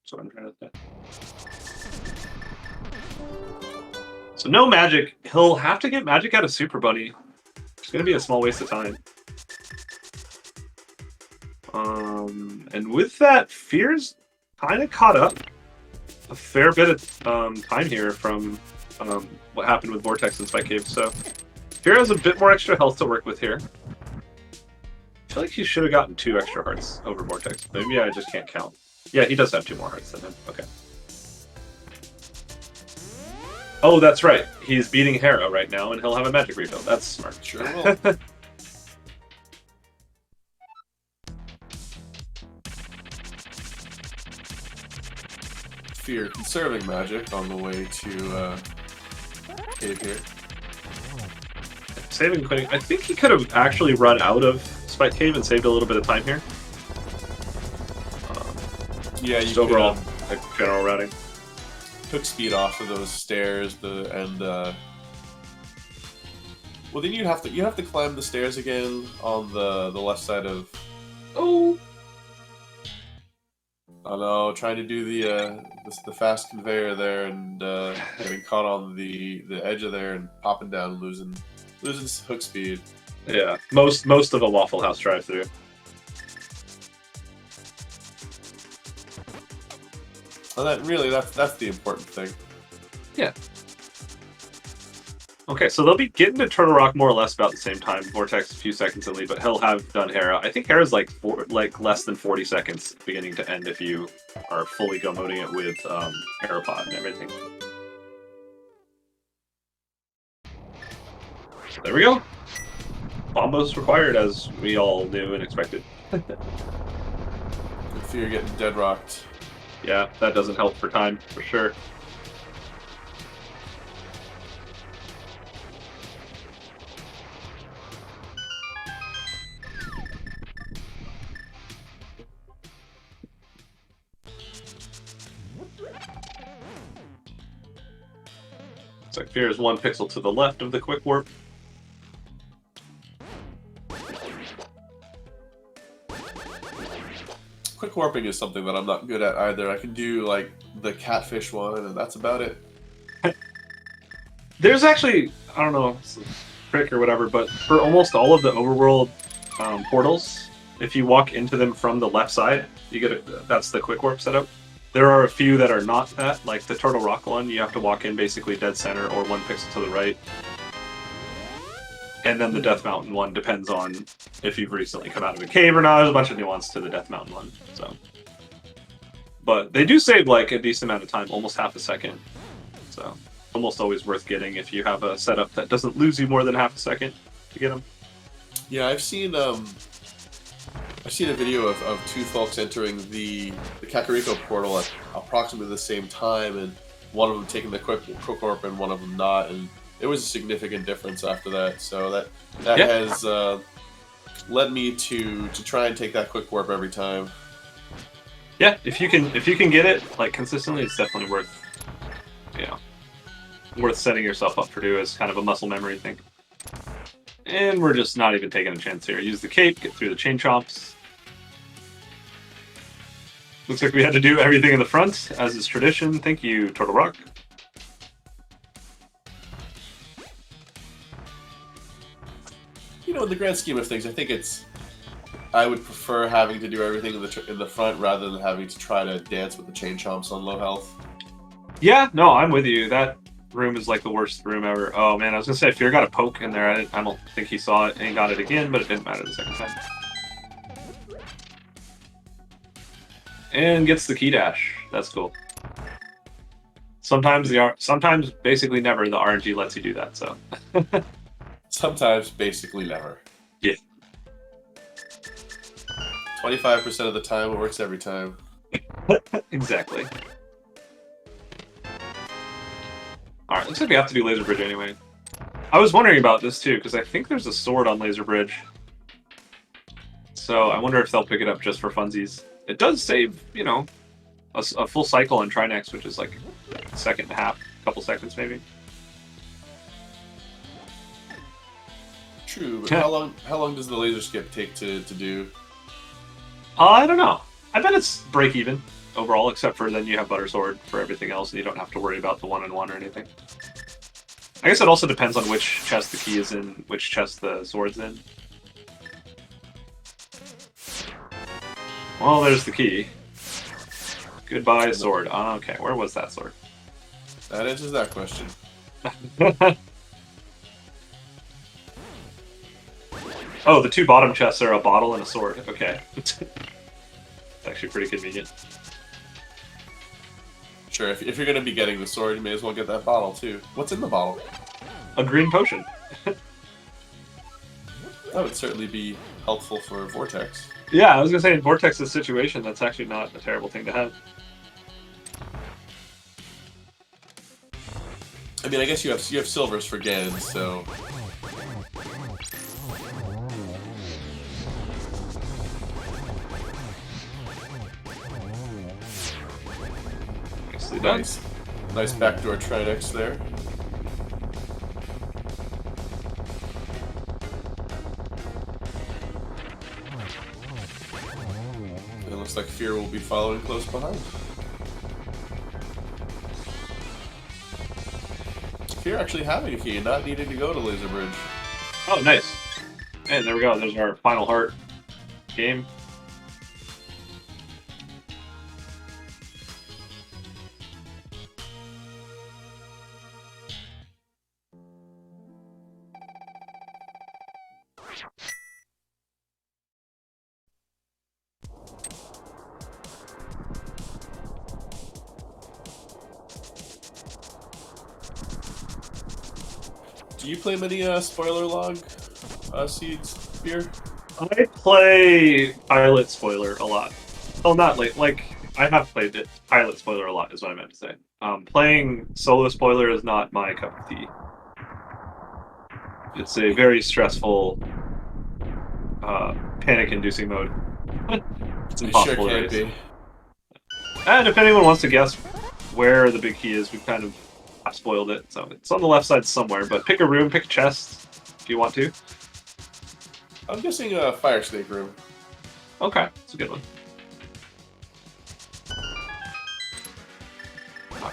Speaker 1: That's what I'm trying to say. So no magic. He'll have to get magic out of Super Bunny. It's going to be a small waste of time. And with that, Fear's kind of caught up a fair bit of time here from what happened with Vortex and Spike Cave. So Fear has a bit more extra health to work with here. I feel like he should have gotten 2 extra hearts over Vortex. Maybe I just can't count. Yeah, he does have 2 more hearts than him. Okay. Oh, that's right. He's beating Hera right now, and he'll have a magic refill. That's smart.
Speaker 2: Sure will. Fear conserving magic on the way to cave here.
Speaker 1: Saving Quake. I think he could have actually run out of Spike Cave and saved a little bit of time here.
Speaker 2: Yeah, you
Speaker 1: just overall, like general routing.
Speaker 2: Took speed off of those stairs, well then you have to climb the stairs again on the left side of.
Speaker 1: Oh.
Speaker 2: I know, trying to do the fast conveyor there and getting caught on the edge of there and popping down and losing hook speed.
Speaker 1: Yeah, most of a Waffle House drive-through.
Speaker 2: And that's the important thing.
Speaker 1: Yeah, Okay, so they'll be getting to Turtle Rock more or less about the same time. Vortex a few seconds in lead, but he'll have done Hera. I think Hera's like less than 40 seconds beginning to end if you are fully go moding it with Aeropod and everything. There we go. Bombos required, as we all knew and expected.
Speaker 2: I fear you're getting dead rocked.
Speaker 1: Yeah, that doesn't help for time, for sure. Looks like Fear is 1 pixel to the left of the quick warp.
Speaker 2: Quick warping is something that I'm not good at either. I can do like the catfish one, and that's about it.
Speaker 1: There's actually, I don't know, it's a trick or whatever, but for almost all of the overworld portals, if you walk into them from the left side, you get that's the quick warp setup. There are a few that are not that, like the Turtle Rock one, you have to walk in basically dead center or 1 pixel to the right. And then the Death Mountain one depends on if you've recently come out of a cave or not. There's a bunch of nuance to the Death Mountain one. So, but they do save like a decent amount of time, almost half a second. So almost always worth getting if you have a setup that doesn't lose you more than half a second to get them.
Speaker 2: Yeah, I've seen a video of 2 folks entering the Kakariko portal at approximately the same time, and one of them taking the quick warp and one of them not, and it was a significant difference after that. So that
Speaker 1: Yeah.
Speaker 2: has led me to try and take that quick warp every time.
Speaker 1: Yeah, if you can get it like consistently, it's definitely worth, you know, worth setting yourself up for do as kind of a muscle memory thing. And we're just not even taking a chance here. Use the cape, get through the chain chomps. Looks like we had to do everything in the front, as is tradition. Thank you, Turtle Rock.
Speaker 2: You know, in the grand scheme of things, I think I would prefer having to do everything in the front rather than having to try to dance with the chain chomps on low health.
Speaker 1: Yeah, no, I'm with you. That room is like the worst room ever. Oh man, I was gonna say Fear got a poke in there. I don't think he saw it and he got it again, but it didn't matter the second time. And gets the key dash. That's cool. Sometimes basically never, the RNG lets you do that. So.
Speaker 2: Sometimes, basically never.
Speaker 1: Yeah.
Speaker 2: 25% of the time, it works every time.
Speaker 1: Exactly. Alright, looks like we have to do Laser Bridge anyway. I was wondering about this too, because I think there's a sword on Laser Bridge. So I wonder if they'll pick it up just for funsies. It does save, you know, a full cycle on Trinex, which is like a second and a half, couple seconds maybe.
Speaker 2: True, but how long does the laser skip take to do?
Speaker 1: I don't know. I bet it's break even overall, except for then you have Butter Sword for everything else, and you don't have to worry about the 1-on-1 or anything. I guess it also depends on which chest the key is in, which chest the sword's in. Well, there's the key. Goodbye, sword. Okay, where was that sword?
Speaker 2: That answers that question.
Speaker 1: Oh, the 2 bottom chests are a bottle and a sword. Okay. It's actually pretty convenient.
Speaker 2: Sure, if you're going to be getting the sword, you may as well get that bottle, too. What's in the bottle?
Speaker 1: A green potion.
Speaker 2: That would certainly be helpful for Vortex.
Speaker 1: Yeah, I was going to say, in Vortex's situation, that's actually not a terrible thing to have.
Speaker 2: I mean, I guess you have silvers for Ganon, so... Nice backdoor Trinex there. It looks like Fear will be following close behind. Fear actually having a key and not needing to go to Laser Bridge.
Speaker 1: Oh, nice. And there we go. There's our final heart game.
Speaker 2: Do you play many spoiler log seeds here?
Speaker 1: I play pilot spoiler a lot. Oh, not like I have played it. Pilot spoiler a lot is what I meant to say. Playing solo spoiler is not my cup of tea. It's a very stressful, panic-inducing mode. It's impossible to race. And if anyone wants to guess where the big key is, we've kind of spoiled it. So it's on the left side somewhere. But pick a room, pick a chest if you want to.
Speaker 2: I'm guessing a fire snake room.
Speaker 1: Okay, it's a good one.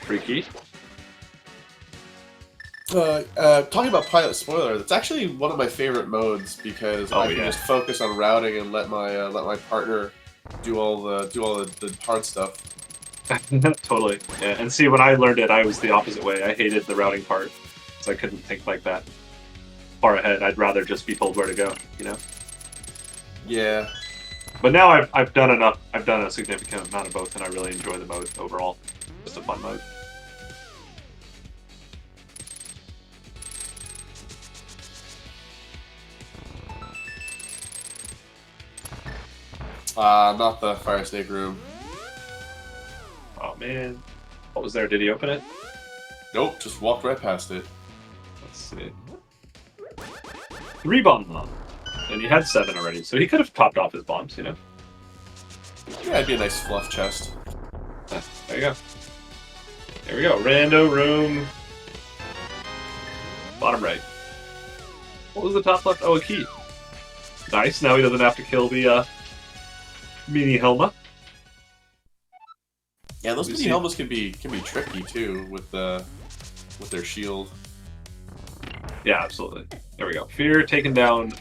Speaker 1: Free key.
Speaker 2: Talking about pilot spoiler, that's actually one of my favorite modes because I can just focus on routing and let my partner do all the hard stuff.
Speaker 1: Totally. Yeah. And see, when I learned it, I was the opposite way. I hated the routing part, so I couldn't think like that far ahead. I'd rather just be told where to go, you know?
Speaker 2: Yeah.
Speaker 1: But now I've done enough. I've done a significant amount of both, and I really enjoy the mode overall. Just a fun mode.
Speaker 2: Not the fire snake room.
Speaker 1: Oh man. What was there? Did he open it?
Speaker 2: Nope, just walked right past it.
Speaker 1: Let's see. 3 bombs. And he had 7 already, so he could have topped off his bombs, you know?
Speaker 2: Yeah, it'd be a nice fluff chest.
Speaker 1: There you go. There we go. Rando room. Bottom right. What was the top left? Oh, a key. Nice. Now he doesn't have to kill the mini Helma.
Speaker 2: Yeah, those mini Helmas can be tricky too with their shield.
Speaker 1: Yeah, absolutely. There we go. Fear taking down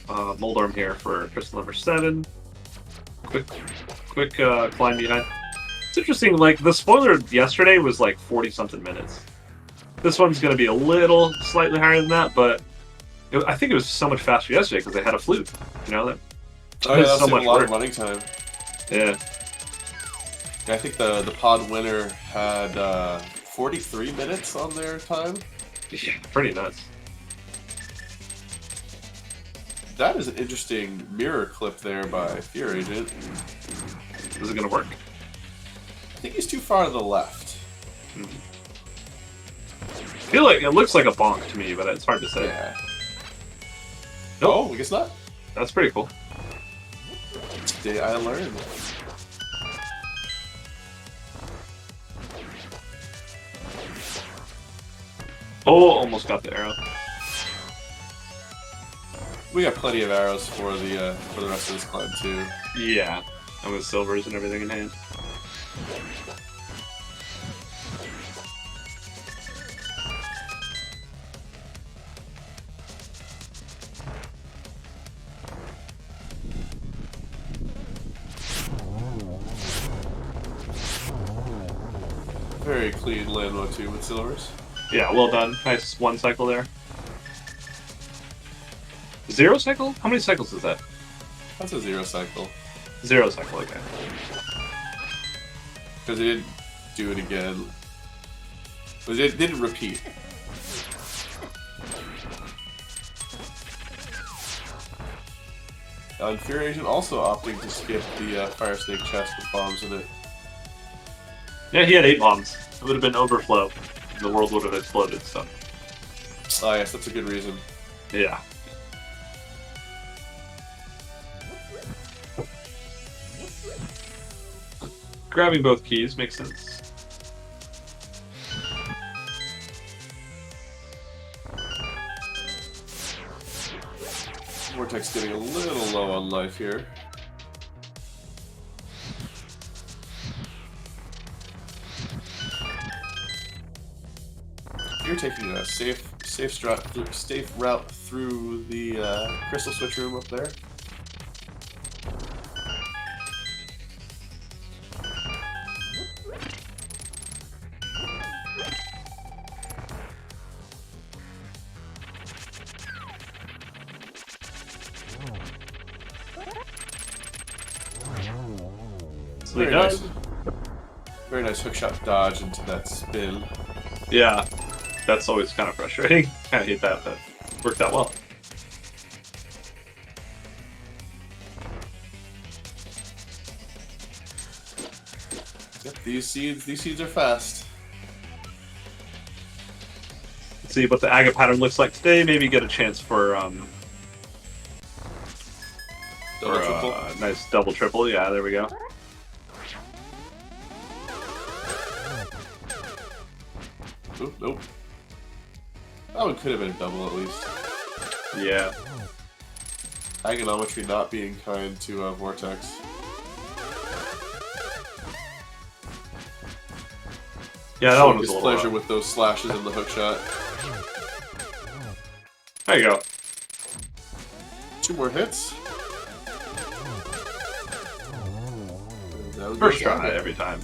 Speaker 1: Moldorm here for crystal number 7. Quick climb behind. It's interesting, like, the spoiler yesterday was like 40-something minutes. This one's going to be a little slightly higher than that, but I think it was so much faster yesterday because they had a flute. You know that?
Speaker 2: Oh yeah, that's so much a lot of running time.
Speaker 1: Yeah.
Speaker 2: I think the pod winner had 43 minutes on their time.
Speaker 1: Yeah, pretty nuts.
Speaker 2: That is an interesting mirror clip there by Fear Agent.
Speaker 1: Is it going to work?
Speaker 2: I think he's too far to the left.
Speaker 1: I feel like it looks like a bonk to me, but it's hard to say.
Speaker 2: Yeah.
Speaker 1: Nope.
Speaker 2: Oh, I guess not.
Speaker 1: That's pretty cool.
Speaker 2: Today I learned.
Speaker 1: Oh, almost got the arrow.
Speaker 2: We got plenty of arrows for the rest of this climb too.
Speaker 1: Yeah, and with silvers and everything in hand.
Speaker 2: Very clean land mode too with silvers.
Speaker 1: Yeah, well done. Nice 1 cycle there. 0 cycle? How many cycles is that?
Speaker 2: That's a 0 cycle.
Speaker 1: 0 cycle, okay.
Speaker 2: Because it didn't do it again. It didn't repeat. And Fear Agent also opting to skip the Fire Snake chest with bombs in it.
Speaker 1: Yeah, he had 8 bombs. It would have been overflow. The world would have exploded, so.
Speaker 2: Oh yes, that's a good reason.
Speaker 1: Yeah. Grabbing both keys makes sense.
Speaker 2: Vortex getting a little low on life here. You're taking a safe route through the crystal switch room up there. Very nice hookshot dodge into that spin.
Speaker 1: Yeah. That's always kind of frustrating. Kind of hate that, but worked out well.
Speaker 2: Yep, these seeds are fast.
Speaker 1: Let's see what the agate pattern looks like today. Maybe get a chance for nice double triple. Yeah, there we go.
Speaker 2: Oop, nope. That one could have been a double at least.
Speaker 1: Yeah.
Speaker 2: Agonometry not being kind to Vortex.
Speaker 1: Yeah, that one was a little
Speaker 2: pleasure with those slashes in the hook shot.
Speaker 1: There you go.
Speaker 2: 2 more hits.
Speaker 1: First try every time.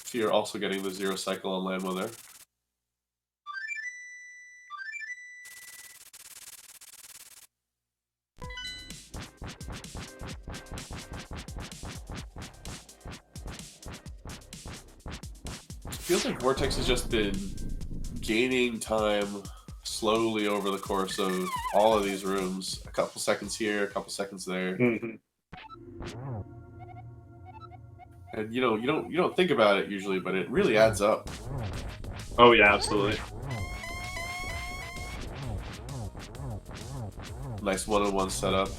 Speaker 2: So you're also getting the 0 cycle on Landmo there. Feels like Vortex has just been gaining time slowly over the course of all of these rooms. A couple seconds here, a couple seconds there.
Speaker 1: Mm-hmm.
Speaker 2: And you don't think about it usually, but it really adds up.
Speaker 1: Oh yeah, absolutely.
Speaker 2: Nice one-on-one setup.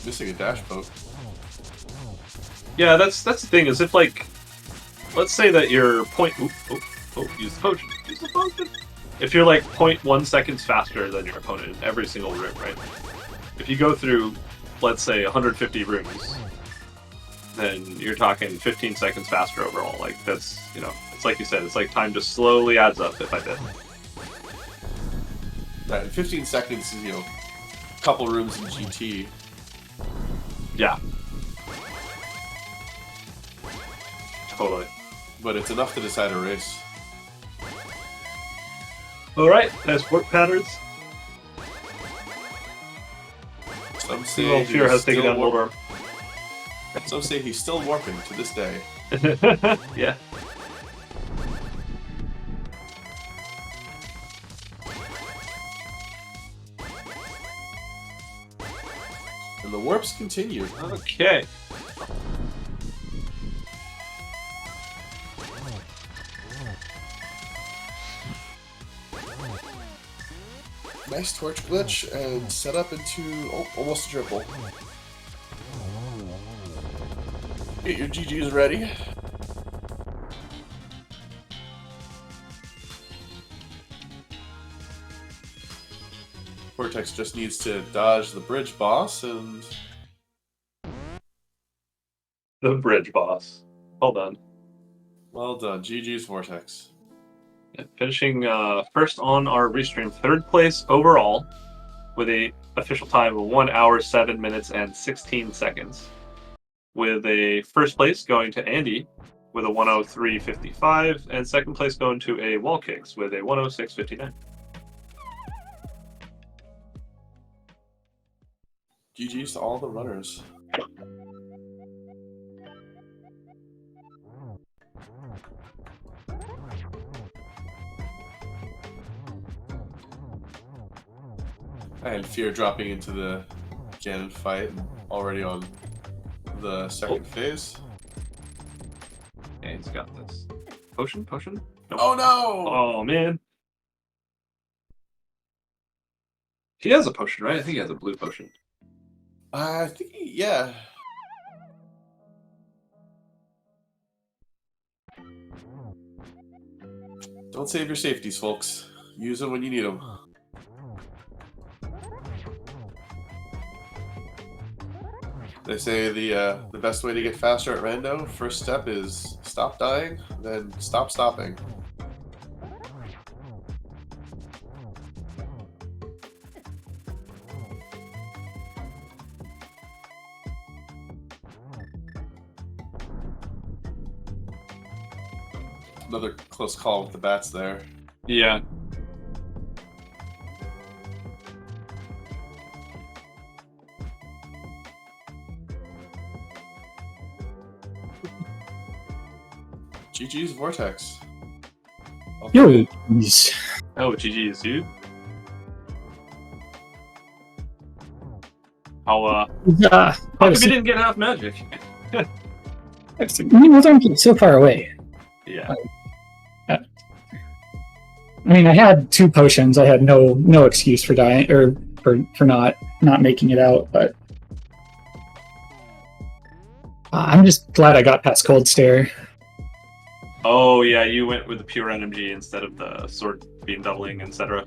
Speaker 2: Missing a dash poke.
Speaker 1: Yeah, that's the thing. Is if like, let's say that you're use the potion. Use the potion. If you're like 0.1 seconds faster than your opponent in every single room, right? If you go through, let's say 150 rooms, then you're talking 15 seconds faster overall. Like that's, you know, it's like you said, it's like time just slowly adds up bit by bit.
Speaker 2: Right, 15 seconds is, a couple rooms in GT.
Speaker 1: Yeah. Totally.
Speaker 2: But it's enough to decide a race.
Speaker 1: Alright, nice work patterns.
Speaker 2: Some say
Speaker 1: Fear has taken down Wolverine.
Speaker 2: Some say he's still warping to this day.
Speaker 1: Yeah.
Speaker 2: And the warps continue.
Speaker 1: Okay.
Speaker 2: Nice torch glitch and set up into almost a triple. Get your GGs ready. Vortex just needs to dodge the bridge boss and...
Speaker 1: The bridge boss. Well done.
Speaker 2: Well done. GG's Vortex.
Speaker 1: Yeah, finishing first on our restream, 3rd place overall, with a official time of 1 hour, 7 minutes, and 16 seconds. With a first place going to Andy with a 103.55, and second place going to a Wall Kicks with a 106.59.
Speaker 2: GG's to all the runners. And Fear dropping into the Ganon fight, already on the second phase.
Speaker 1: Okay, he's got this. Potion? Potion? Nope.
Speaker 2: Oh no!
Speaker 1: Oh man. He has a potion, right? I think he has a blue potion.
Speaker 2: I think, yeah. Don't save your safeties, folks. Use them when you need them. They say the best way to get faster at rando, first step is stop dying, then stop stopping. Another close call with the bats there.
Speaker 1: Yeah.
Speaker 2: GG's Vortex.
Speaker 3: Yo, jeez.
Speaker 1: Oh, GG's, dude. How come you didn't get half magic?
Speaker 3: I'm so far away.
Speaker 1: Yeah.
Speaker 3: I mean, I had 2 potions. I had no excuse for dying or for not making it out. But I'm just glad I got past Cold Stare.
Speaker 1: Oh yeah, you went with the pure NMG instead of the sword beam doubling, etc.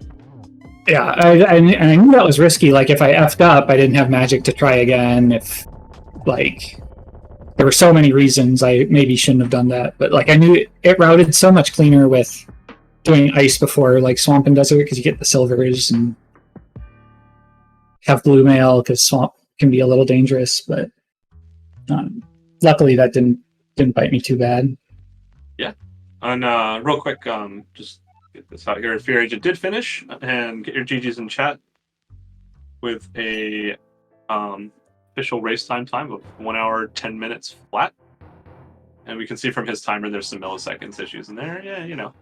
Speaker 3: Yeah, I knew that was risky. Like, if I effed up, I didn't have magic to try again. If, like, there were so many reasons I maybe shouldn't have done that. But, like, I knew it routed so much cleaner with doing ice before, like, Swamp and Desert, because you get the silvers, and have blue mail, because Swamp can be a little dangerous. But luckily, that didn't bite me too bad.
Speaker 1: Yeah. And real quick, just get this out here. Fear Agent did finish, and get your GGs in chat with a official race time of 1 hour 10 minutes flat. And we can see from his timer there's some milliseconds issues in there. Yeah, you know.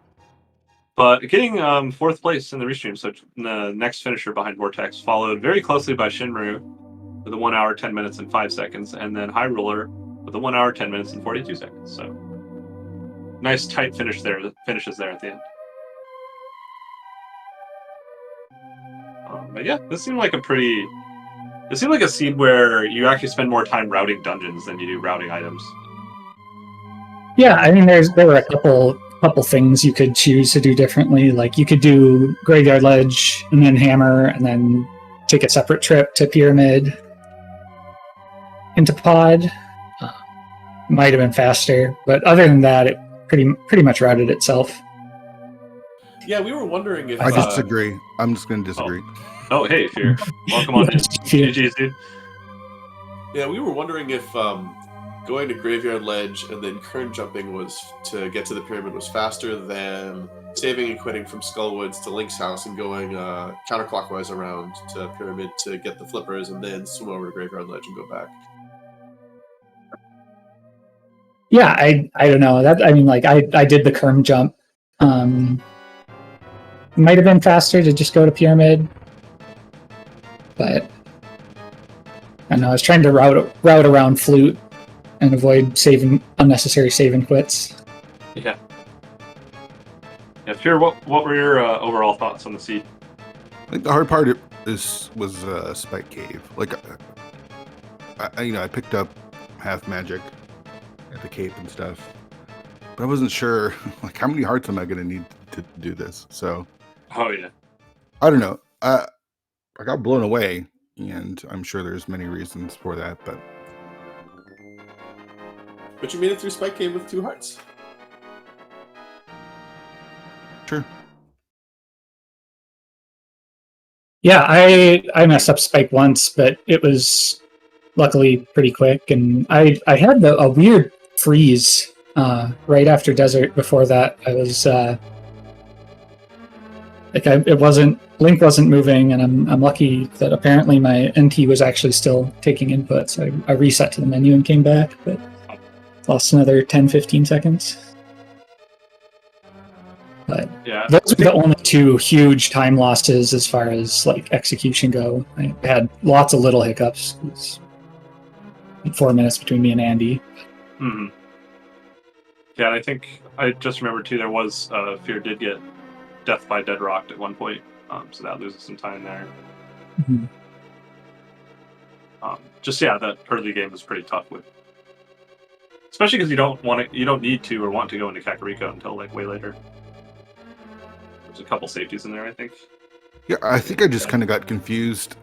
Speaker 1: But getting 4th place in the restream, so the next finisher behind Vortex, followed very closely by Shinru with a 1 hour 10 minutes and 5 seconds, and then High Ruler with a 1 hour 10 minutes and 42 seconds. So nice tight finishes there at the end. But yeah, this seemed like a seed where you actually spend more time routing dungeons than you do routing items.
Speaker 3: Yeah, I mean, there were a couple things you could choose to do differently. Like, you could do Graveyard Ledge and then Hammer, and then take a separate trip to Pyramid into Pod. Might have been faster, but other than that, it pretty much routed itself.
Speaker 2: Yeah, we were wondering if...
Speaker 4: I disagree. I'm just going to disagree.
Speaker 1: Oh, hey, Fear. Welcome on in. GG's, dude.
Speaker 2: Yeah, we were wondering if going to Graveyard Ledge and then current jumping to get to the Pyramid was faster than saving and quitting from Skullwoods to Link's house and going counterclockwise around to Pyramid to get the flippers and then swim over to Graveyard Ledge and go back.
Speaker 3: Yeah, I don't know. I did the Kerm jump. Might have been faster to just go to Pyramid, but I don't know. I was trying to route around Flute and avoid unnecessary save and quits.
Speaker 1: Yeah. Yeah, Fear, what were your overall thoughts on the seed?
Speaker 4: I think the hard part was Spike Cave. Like, I picked up half magic at the cape and stuff, but I wasn't sure, like, how many hearts am I going to need to do this? So,
Speaker 1: oh yeah,
Speaker 4: I don't know. I got blown away, and I'm sure there's many reasons for that, but
Speaker 2: you made it through Spike Cave with 2 hearts.
Speaker 4: Sure.
Speaker 3: Yeah, I messed up Spike once, but it was luckily pretty quick, and I had a weird freeze right after Desert. Before that, I was Link wasn't moving, and I'm lucky that apparently my NT was actually still taking input, so I reset to the menu and came back, but lost another 10-15 seconds. But
Speaker 1: yeah,
Speaker 3: those were the only 2 huge time losses as far as, like, execution go. I had lots of little hiccups. It was 4 minutes between me and Andy.
Speaker 1: Mm-hmm. Yeah, and I think I just remember too, there was Fear did get Death by Dead Rocked at one point, so that loses some time there.
Speaker 3: Mm-hmm.
Speaker 1: That early game was pretty tough with, especially because you don't need to or want to go into Kakariko until like way later. There's a couple safeties in there, I think.
Speaker 4: Yeah, I think I just kind of got confused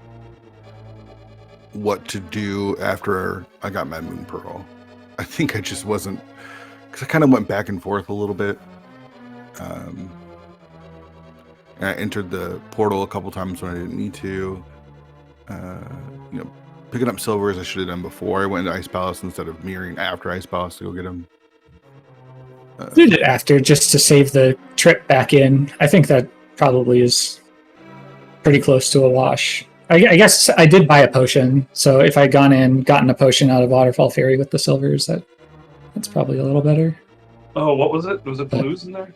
Speaker 4: what to do after I got Mad Moon Pearl. I think I just wasn't, because I kind of went back and forth a little bit. And I entered the portal a couple times when I didn't need to. Picking up silvers I should have done before I went to Ice Palace instead of mirroring after Ice Palace to go get them.
Speaker 3: Did it after just to save the trip back in. I think that probably is pretty close to a wash. I guess I did buy a potion, so if I'd gotten a potion out of Waterfall Ferry with the silvers, that's probably a little better.
Speaker 1: Oh, what was it? Was it blues in there?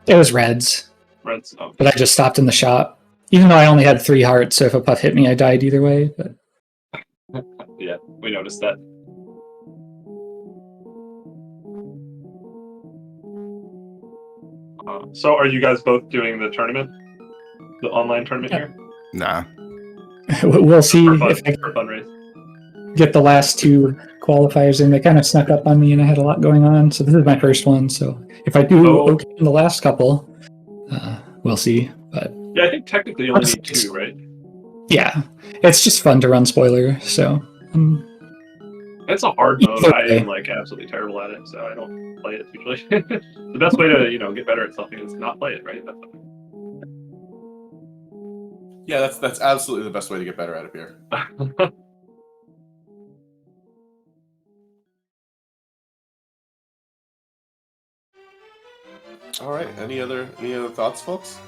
Speaker 3: It was reds,
Speaker 1: Reds. Oh.
Speaker 3: but I just stopped in the shop. Even though I only had 3 hearts, so if a puff hit me, I died either way. But
Speaker 1: Yeah, we noticed that. So are you guys both doing the tournament? The online tournament here?
Speaker 4: Nah.
Speaker 3: we'll see
Speaker 1: For
Speaker 3: if I
Speaker 1: fun race.
Speaker 3: get the last 2 qualifiers in. They kind of snuck up on me, and I had a lot going on. So this is my first one. So if I do okay in the last couple, we'll see. But
Speaker 1: yeah, I think technically you only need 2, right?
Speaker 3: Yeah, it's just fun to run spoiler. So
Speaker 1: it's a hard mode. I am like absolutely terrible at it, so I don't play it usually. The best way to get better at something is not play it, right?
Speaker 2: Yeah, that's absolutely the best way to get better at it, Beer. All right. Any other thoughts, folks?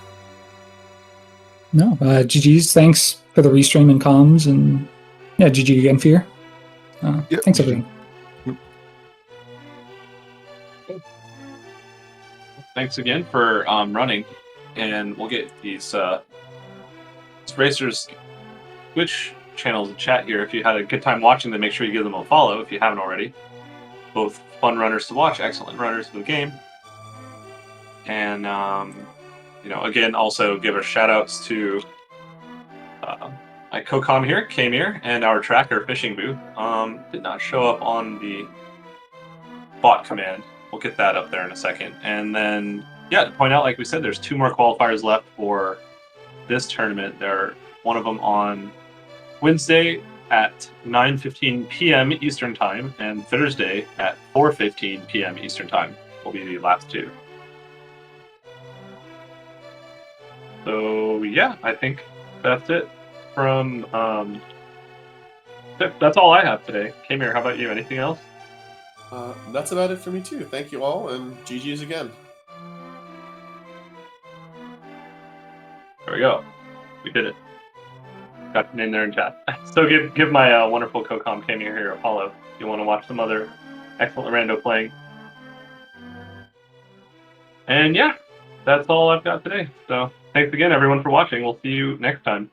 Speaker 3: No. GG's. Thanks for the restream and comms, and yeah, GG again, Fear.
Speaker 4: Yep.
Speaker 3: Thanks everyone.
Speaker 1: Thanks again for running, and we'll get these racers' Twitch channels in chat here. If you had a good time watching them, make sure you give them a follow if you haven't already. Both fun runners to watch, excellent runners of the game. And, again, also give our shout-outs to my co-com here, Kamir, and our tracker, Fishing Boo. Did not show up on the bot command. We'll get that up there in a second. And then, yeah, to point out, like we said, there's 2 more qualifiers left for this tournament. One of them on Wednesday at 9:15 p.m. Eastern Time, and Thursday at 4:15 p.m. Eastern Time will be the last 2. So yeah, I think that's it from. That's all I have today. Kamir, how about you? Anything else?
Speaker 2: That's about it for me too. Thank you all, and GG's again.
Speaker 1: There we go. We did it. Got your name there in chat. So give my wonderful co-com Kamir here a follow if you want to watch some other excellent rando playing. And yeah, that's all I've got today. So thanks again, everyone, for watching. We'll see you next time.